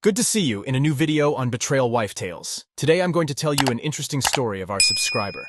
Good to see you in a new video on Betrayal Wife Tales. Today I'm going to tell you an interesting story of our subscriber.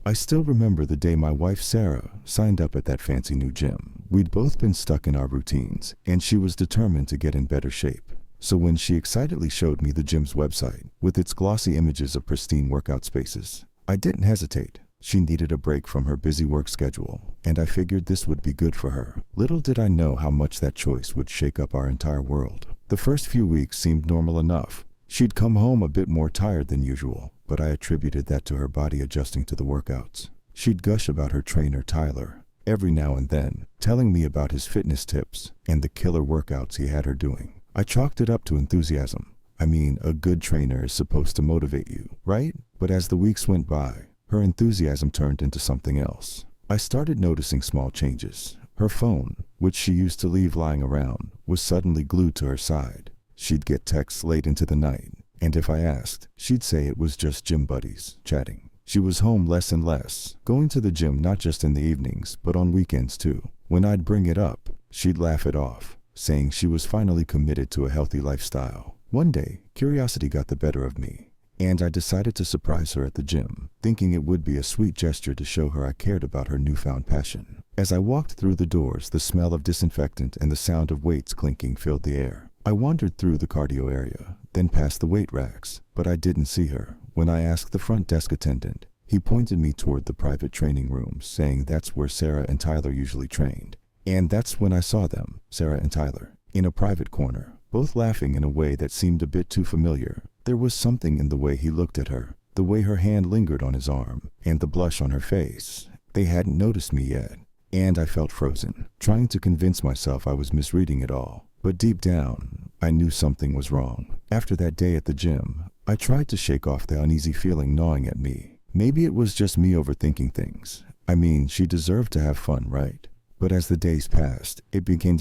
I still remember the day my wife Sarah signed up at that fancy new gym. We'd both been stuck in our routines, and she was determined to get in better shape. So when she excitedly showed me the gym's website, with its glossy images of pristine workout spaces, I didn't hesitate. She needed a break from her busy work schedule, and I figured this would be good for her. Little did I know how much that choice would shake up our entire world. The first few weeks seemed normal enough. She'd come home a bit more tired than usual, but I attributed that to her body adjusting to the workouts. She'd gush about her trainer Tyler, every now and then, telling me about his fitness tips and the killer workouts he had her doing. I chalked it up to enthusiasm. I mean, a good trainer is supposed to motivate you, right? But as the weeks went by, her enthusiasm turned into something else. I started noticing small changes. Her phone, which she used to leave lying around, was suddenly glued to her side. She'd get texts late into the night, and if I asked, she'd say it was just gym buddies chatting. She was home less and less, going to the gym not just in the evenings, but on weekends too. When I'd bring it up, she'd laugh it off, saying she was finally committed to a healthy lifestyle. One day, curiosity got the better of me, and I decided to surprise her at the gym, thinking it would be a sweet gesture to show her I cared about her newfound passion. As I walked through the doors, the smell of disinfectant and the sound of weights clinking filled the air. I wandered through the cardio area, then past the weight racks, but I didn't see her. When I asked the front desk attendant, he pointed me toward the private training rooms, saying that's where Sarah and Tyler usually trained. And that's when I saw them, Sarah and Tyler, in a private corner, both laughing in a way that seemed a bit too familiar. There was something in the way he looked at her, the way her hand lingered on his arm, and the blush on her face. They hadn't noticed me yet, and I felt frozen, trying to convince myself I was misreading it all. But deep down, I knew something was wrong. After that day at the gym, I tried to shake off the uneasy feeling gnawing at me. Maybe it was just me overthinking things. I mean, she deserved to have fun, right? But as the days passed, it became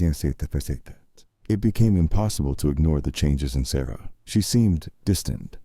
impossible to ignore the changes in Sarah. She seemed distant.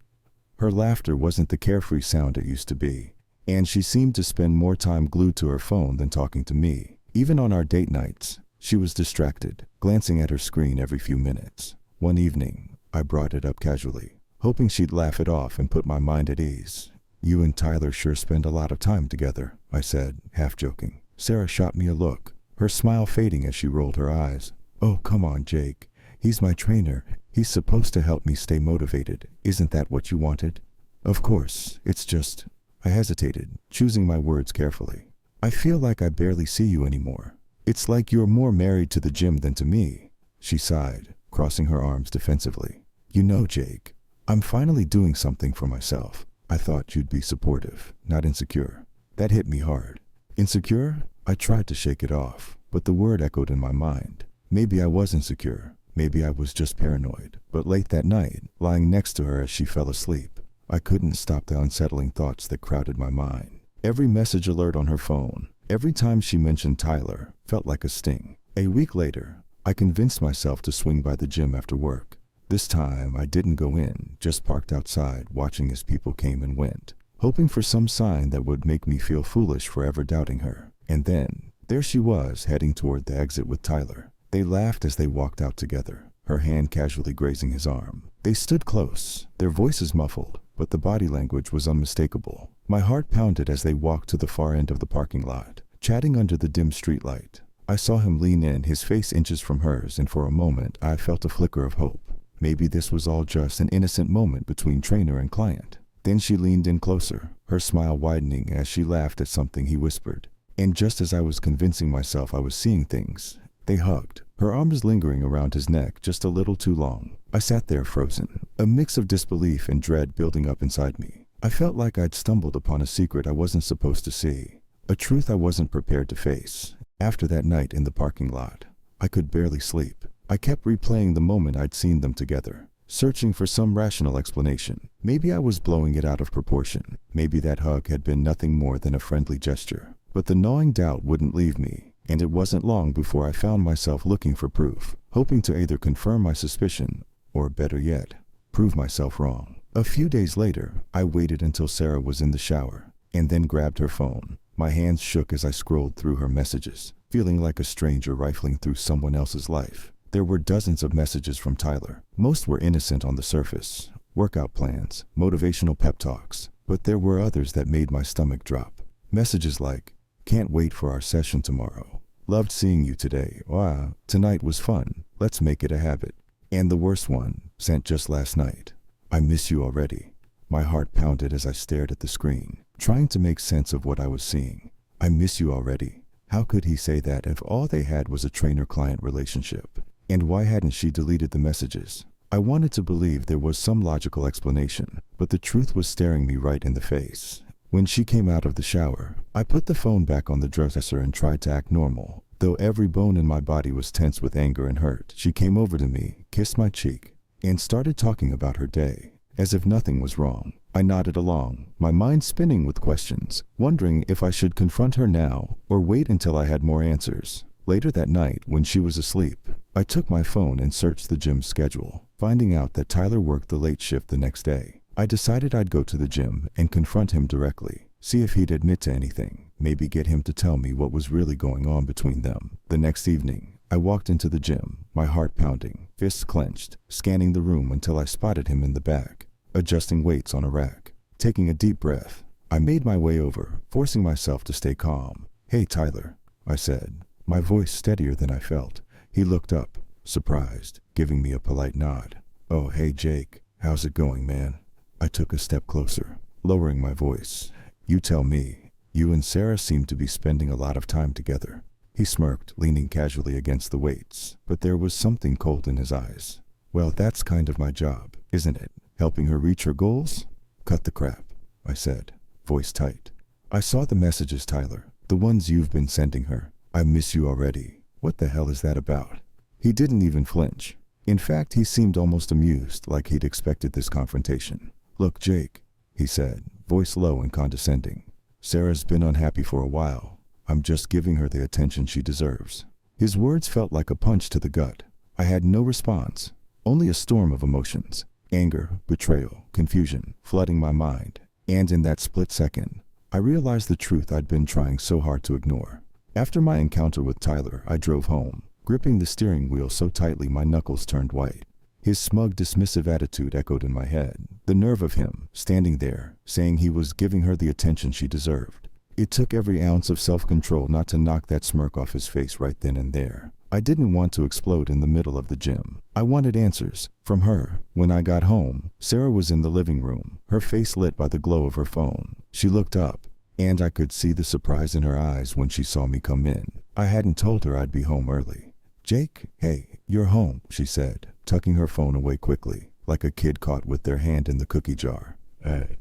Her laughter wasn't the carefree sound it used to be, and she seemed to spend more time glued to her phone than talking to me. Even on our date nights, she was distracted, glancing at her screen every few minutes. One evening, I brought it up casually, hoping she'd laugh it off and put my mind at ease. "You and Tyler sure spend a lot of time together," I said, half joking. Sarah shot me a look, her smile fading as she rolled her eyes. "Oh, come on, Jake. He's my trainer. He's supposed to help me stay motivated. Isn't that what you wanted?" "Of course, it's just..." I hesitated, choosing my words carefully. "I feel like I barely see you anymore. It's like you're more married to the gym than to me." She sighed, crossing her arms defensively. "You know, Jake, I'm finally doing something for myself. I thought you'd be supportive, not insecure." That hit me hard. Insecure? I tried to shake it off, but the word echoed in my mind. Maybe I was insecure. Maybe I was just paranoid. But late that night, lying next to her as she fell asleep, I couldn't stop the unsettling thoughts that crowded my mind. Every message alert on her phone, every time she mentioned Tyler, felt like a sting. A week later, I convinced myself to swing by the gym after work. This time, I didn't go in, just parked outside, watching as people came and went, hoping for some sign that would make me feel foolish for ever doubting her. And then, there she was, heading toward the exit with Tyler. They laughed as they walked out together, her hand casually grazing his arm. They stood close, their voices muffled, but the body language was unmistakable. My heart pounded as they walked to the far end of the parking lot, chatting under the dim streetlight. I saw him lean in, his face inches from hers, and for a moment I felt a flicker of hope. Maybe this was all just an innocent moment between trainer and client. Then she leaned in closer, her smile widening as she laughed at something he whispered. And just as I was convincing myself I was seeing things, they hugged, her arms lingering around his neck just a little too long. I sat there frozen, a mix of disbelief and dread building up inside me. I felt like I'd stumbled upon a secret I wasn't supposed to see, a truth I wasn't prepared to face. After that night in the parking lot, I could barely sleep. I kept replaying the moment I'd seen them together, searching for some rational explanation. Maybe I was blowing it out of proportion. Maybe that hug had been nothing more than a friendly gesture. But the gnawing doubt wouldn't leave me, and it wasn't long before I found myself looking for proof, hoping to either confirm my suspicion or, better yet, prove myself wrong. A few days later, I waited until Sarah was in the shower, and then grabbed her phone. My hands shook as I scrolled through her messages, feeling like a stranger rifling through someone else's life. There were dozens of messages from Tyler. Most were innocent on the surface. Workout plans, motivational pep talks. But there were others that made my stomach drop. Messages like, "Can't wait for our session tomorrow. Loved seeing you today. Wow, tonight was fun. Let's make it a habit." And the worst one, sent just last night. "I miss you already." My heart pounded as I stared at the screen, trying to make sense of what I was seeing. I miss you already. How could he say that if all they had was a trainer-client relationship? And why hadn't she deleted the messages? I wanted to believe there was some logical explanation, but the truth was staring me right in the face. When she came out of the shower, I put the phone back on the dresser and tried to act normal. Though every bone in my body was tense with anger and hurt, she came over to me, kissed my cheek, and started talking about her day, as if nothing was wrong. I nodded along, my mind spinning with questions, wondering if I should confront her now or wait until I had more answers. Later that night, when she was asleep, I took my phone and searched the gym's schedule, finding out that Tyler worked the late shift the next day. I decided I'd go to the gym and confront him directly, see if he'd admit to anything, maybe get him to tell me what was really going on between them. The next evening, I walked into the gym, my heart pounding, fists clenched, scanning the room until I spotted him in the back, adjusting weights on a rack. Taking a deep breath, I made my way over, forcing myself to stay calm. "Hey, Tyler," I said, my voice steadier than I felt. He looked up, surprised, giving me a polite nod. "Oh, hey, Jake. How's it going, man?" I took a step closer, lowering my voice. "You tell me. You and Sarah seem to be spending a lot of time together." He smirked, leaning casually against the weights, but there was something cold in his eyes. "Well, that's kind of my job, isn't it? Helping her reach her goals?" "Cut the crap," I said, voice tight. "I saw the messages, Tyler, the ones you've been sending her. I miss you already. What the hell is that about?" He didn't even flinch. In fact, he seemed almost amused, like he'd expected this confrontation. "Look, Jake," he said, voice low and condescending. "Sarah's been unhappy for a while. I'm just giving her the attention she deserves." His words felt like a punch to the gut. I had no response, only a storm of emotions. Anger, betrayal, confusion, flooding my mind. And in that split second, I realized the truth I'd been trying so hard to ignore. After my encounter with Tyler, I drove home, gripping the steering wheel so tightly my knuckles turned white. His smug, dismissive attitude echoed in my head. The nerve of him, standing there, saying he was giving her the attention she deserved. It took every ounce of self-control not to knock that smirk off his face right then and there. I didn't want to explode in the middle of the gym. I wanted answers from her. When I got home, Sarah was in the living room, her face lit by the glow of her phone. She looked up, and I could see the surprise in her eyes when she saw me come in. I hadn't told her I'd be home early. "Jake, hey, you're home," she said, tucking her phone away quickly, like a kid caught with their hand in the cookie jar. I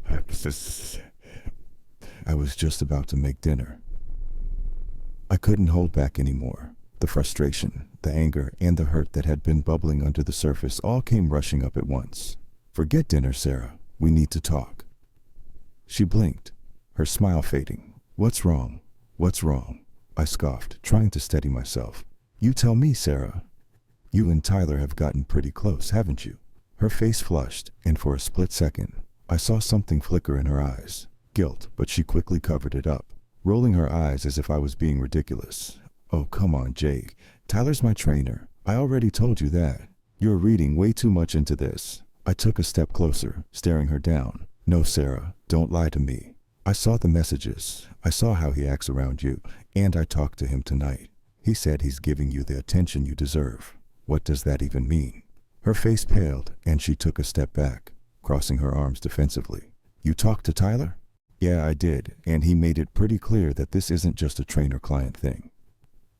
was just about to make dinner." I couldn't hold back anymore. The frustration, the anger, and the hurt that had been bubbling under the surface all came rushing up at once. "Forget dinner, Sarah. We need to talk." She blinked, her smile fading. "What's wrong? What's wrong?" I scoffed, trying to steady myself. "You tell me, Sarah. You and Tyler have gotten pretty close, haven't you?" Her face flushed, and for a split second, I saw something flicker in her eyes. Guilt, but she quickly covered it up, rolling her eyes as if I was being ridiculous. "Oh, come on, Jake. Tyler's my trainer. I already told you that. You're reading way too much into this." I took a step closer, staring her down. "No, Sarah, don't lie to me. I saw the messages. I saw how he acts around you, and I talked to him tonight. He said he's giving you the attention you deserve. What does that even mean?" Her face paled, and she took a step back, crossing her arms defensively. "You talked to Tyler?" "Yeah, I did, and he made it pretty clear that this isn't just a trainer-client thing."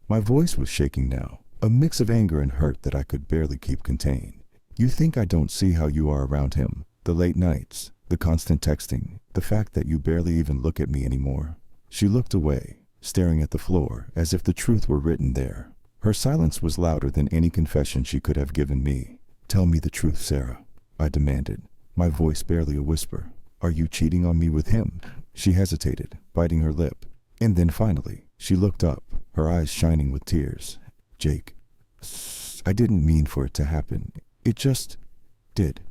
My voice was shaking now, a mix of anger and hurt that I could barely keep contained. "You think I don't see how you are around him? The late nights, the constant texting, the fact that you barely even look at me anymore." She looked away, staring at the floor as if the truth were written there. Her silence was louder than any confession she could have given me. "Tell me the truth, Sarah," I demanded, my voice barely a whisper. "Are you cheating on me with him?" She hesitated, biting her lip. And then finally, she looked up, her eyes shining with tears. "Jake, I didn't mean for it to happen. It just did."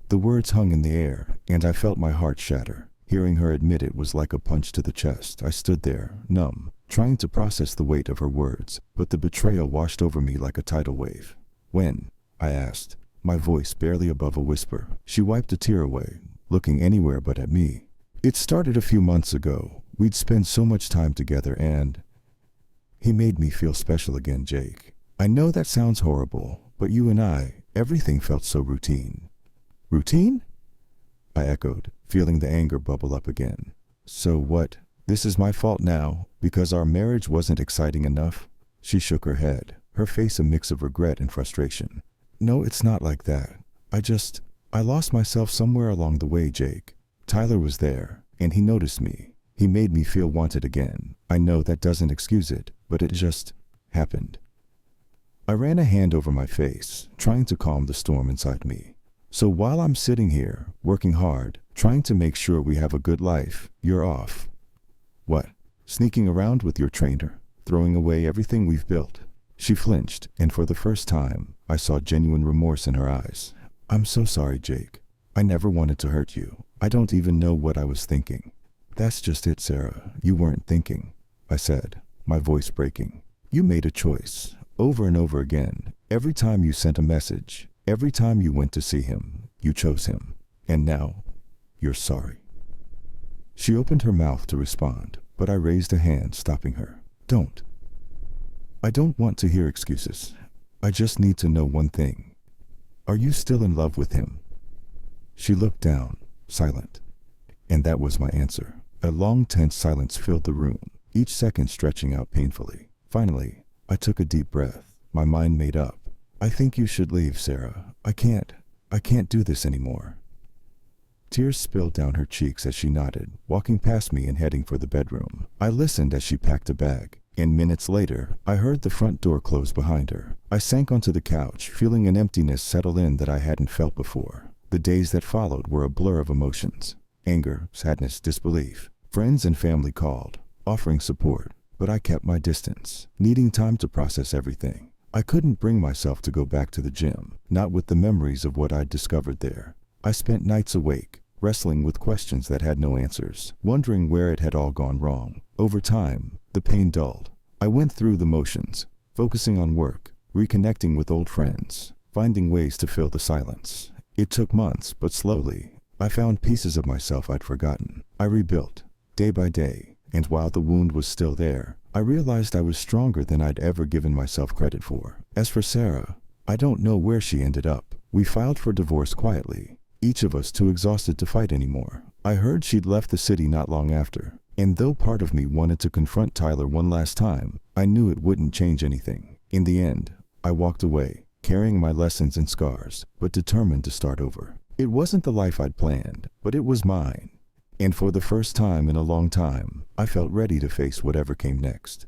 The words hung in the air, and I felt my heart shatter. Hearing her admit it was like a punch to the chest. I stood there, numb, trying to process the weight of her words, but the betrayal washed over me like a tidal wave. When? I asked, my voice barely above a whisper. She wiped a tear away, looking anywhere but at me. It started a few months ago. We'd spent so much time together and he made me feel special again, Jake. I know that sounds horrible, but you and I, everything felt so routine. Routine? I echoed, feeling the anger bubble up again. So what? This is my fault now, because our marriage wasn't exciting enough? She shook her head, her face a mix of regret and frustration. No, it's not like that. I lost myself somewhere along the way, Jake. Tyler was there, and he noticed me. He made me feel wanted again. I know that doesn't excuse it, but it just happened. I ran a hand over my face, trying to calm the storm inside me. So while I'm sitting here, working hard, trying to make sure we have a good life, you're off. What? Sneaking around with your trainer? Throwing away everything we've built? She flinched, and for the first time, I saw genuine remorse in her eyes. I'm so sorry, Jake. I never wanted to hurt you. I don't even know what I was thinking. That's just it, Sarah. You weren't thinking, I said, my voice breaking. You made a choice, over and over again. Every time you sent a message, every time you went to see him, you chose him. And now, you're sorry. She opened her mouth to respond, but I raised a hand, stopping her. Don't. I don't want to hear excuses. I just need to know one thing. Are you still in love with him? She looked down, silent. And that was my answer. A long, tense silence filled the room, each second stretching out painfully. Finally, I took a deep breath, my mind made up. I think you should leave, Sarah. I can't do this anymore. Tears spilled down her cheeks as she nodded, walking past me and heading for the bedroom. I listened as she packed a bag, and minutes later, I heard the front door close behind her. I sank onto the couch, feeling an emptiness settle in that I hadn't felt before. The days that followed were a blur of emotions. Anger, sadness, disbelief. Friends and family called, offering support, but I kept my distance, needing time to process everything. I couldn't bring myself to go back to the gym, not with the memories of what I'd discovered there. I spent nights awake, wrestling with questions that had no answers, wondering where it had all gone wrong. Over time, the pain dulled. I went through the motions, focusing on work, reconnecting with old friends, finding ways to fill the silence. It took months, but slowly, I found pieces of myself I'd forgotten. I rebuilt, day by day, and while the wound was still there, I realized I was stronger than I'd ever given myself credit for. As for Sarah, I don't know where she ended up. We filed for divorce quietly, each of us too exhausted to fight anymore. I heard she'd left the city not long after, and though part of me wanted to confront Tyler one last time, I knew it wouldn't change anything. In the end, I walked away, carrying my lessons and scars, but determined to start over. It wasn't the life I'd planned, but it was mine. And for the first time in a long time, I felt ready to face whatever came next.